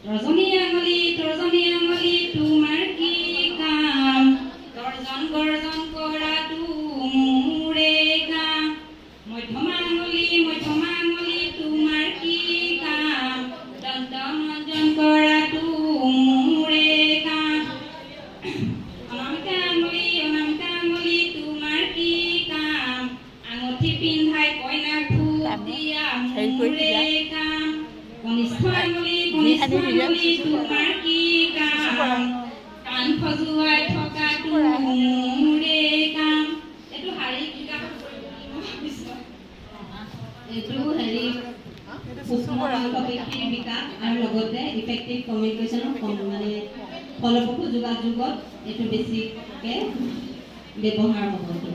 তৰ্জনী আঙুলি তোমাৰ কি কাম তৰ্জন গৰ্জন কৰাটো মোৰে কাম মধ্যমা আঙুলি তোমাৰ কি কাম দন্ত মঞ্জন কৰাটো মোৰে কাম অনামিকা আঙুলি তোমাৰ কি কাম আঙুঠি পিন্ধাই কইনাক ফুল দিয়া মোৰে কাম কনিষ্ঠ আঙুলি তোমাৰ কি কাম কাণ খজুৱাই থকাটো মোৰে কাম এইটো শাৰী এইটো হেৰি সূক্ষ্ম অংশপেশীৰ বিকাশ আৰু লগতে ইফেক্টিভ কমিউনিকেশ্যনৰ মানে ফলপ্ৰসূ যোগাযোগত এইটো বেছিকৈ ব্যৱহাৰ হ'ব।